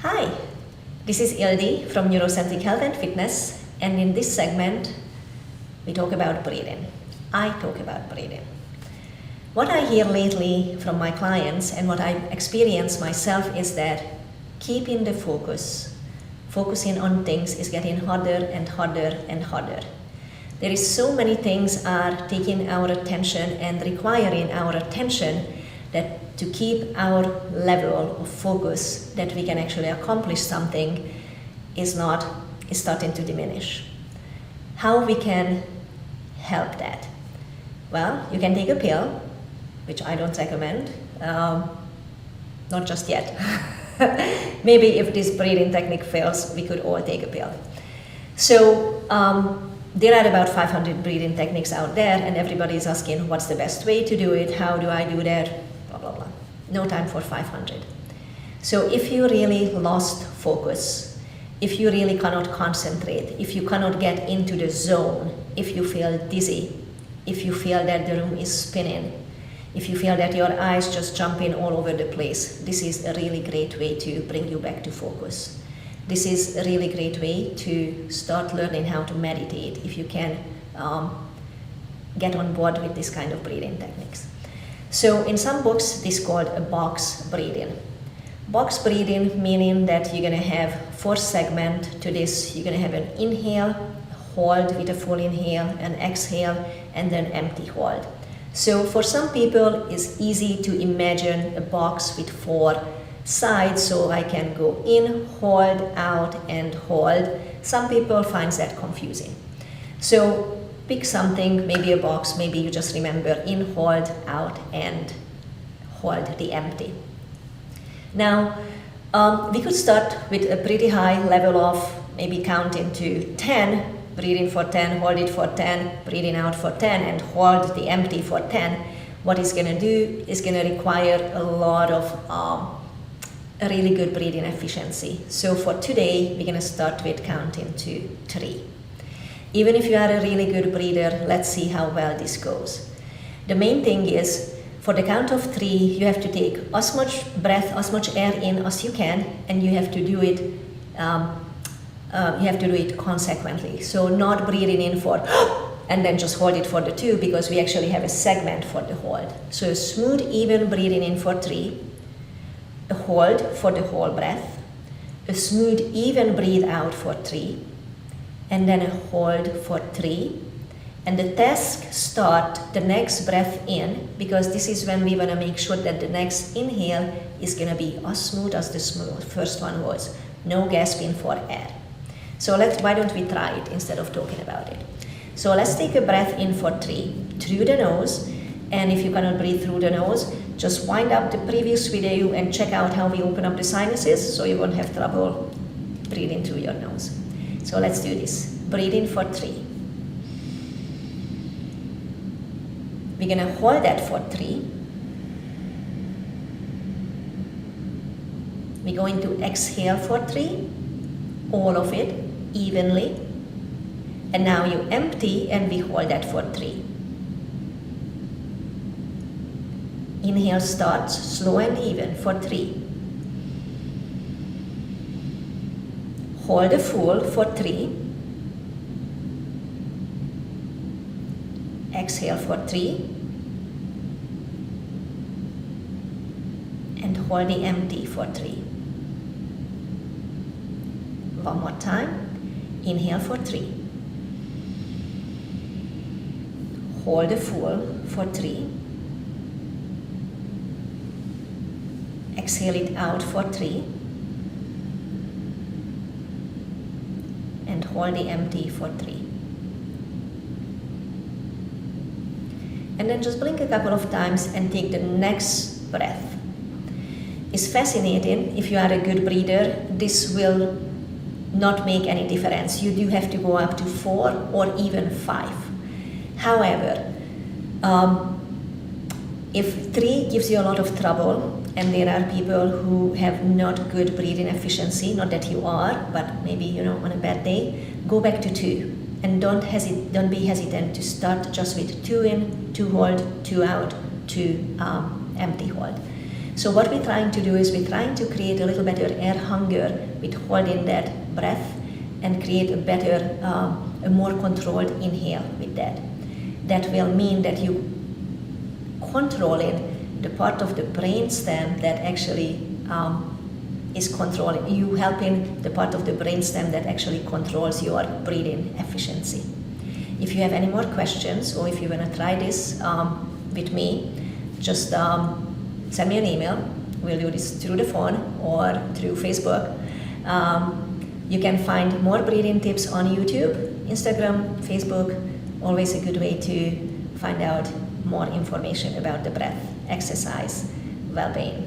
Hi, this is Ildi from NeuroCentricHealth and Fitness, and in this segment, we talk about breathing. I talk about breathing. What I hear lately from my clients and what I experience myself is that keeping the focusing on things is getting harder and harder and harder. There is so many things are taking our attention and requiring our attention that to keep our level of focus that we can actually accomplish something is starting to diminish. How we can help that? Well, you can take a pill, which I don't recommend, not just yet. Maybe if this breathing technique fails, we could all take a pill. So there are about 500 breathing techniques out there, and everybody is asking what's the best way to do it, how do I do that, blah, blah, blah. No time for 500. So if you really lost focus, if you really cannot concentrate, if you cannot get into the zone, if you feel dizzy, if you feel that the room is spinning, if you feel that your eyes just jumping all over the place, this is a really great way to bring you back to focus. This is a really great way to start learning how to meditate if you can get on board with this kind of breathing techniques. So in some books, this is called a box breathing. Box breathing meaning that you're gonna have 4 segments to this. You're gonna have an inhale, hold with a full inhale, an exhale, and then empty hold. So for some people, it's easy to imagine a box with 4 sides, so I can go in, hold, out, and hold. Some people find that confusing. So pick something, maybe a box, maybe you just remember in, hold, out, and hold the empty. Now, we could start with a pretty high level of maybe counting to 10, breathe in for 10, hold it for 10, breathing out for 10, and hold the empty for 10. What it's gonna do is gonna require a lot of a really good breathing efficiency. So for today, we're gonna start with counting to 3. Even if you are a really good breather, let's see how well this goes. The main thing is, for the count of 3, you have to take as much breath, as much air in as you can, and you have to do it consequently. So not breathing in for and then just hold it for the 2, because we actually have a segment for the hold. So smooth, even breathing in for 3, a hold for the whole breath, a smooth, even breathe out for 3, and then a hold for 3. And the task start the next breath in, because this is when we want to make sure that the next inhale is going to be as smooth as the first one was. No gasping for air. So why don't we try it instead of talking about it? So let's take a breath in for 3 through the nose. And if you cannot breathe through the nose, just wind up the previous video and check out how we open up the sinuses so you won't have trouble breathing through your nose. So let's do this. Breathe in for 3. We're gonna hold that for 3. We're going to exhale for 3, all of it evenly. And now you empty and we hold that for 3. Inhale starts slow and even for 3. Hold the full for 3. Exhale for 3. And hold the empty for 3. One more time. Inhale for 3. Hold the full for 3. Exhale it out for 3. And hold the empty for 3. And then just blink a couple of times and take the next breath. It's fascinating. If you are a good breather, this will not make any difference. You do have to go up to 4 or even 5. However, if 3 gives you a lot of trouble, and there are people who have not good breathing efficiency, not that you are, but maybe on a bad day, go back to 2. And don't be hesitant to start just with 2 in, 2 hold, 2 out, 2 empty hold. So what we're trying to do is we're trying to create a little better air hunger with holding that breath and create a better, a more controlled inhale with that. That will mean that you controlling the part of the brainstem that actually is controlling, you helping the part of the brainstem that actually controls your breathing efficiency. If you have any more questions or if you want to try this with me, just send me an email. We'll do this through the phone or through Facebook. You can find more breathing tips on YouTube, Instagram, Facebook. Always a good way to find out more information about the breath, exercise, well-being.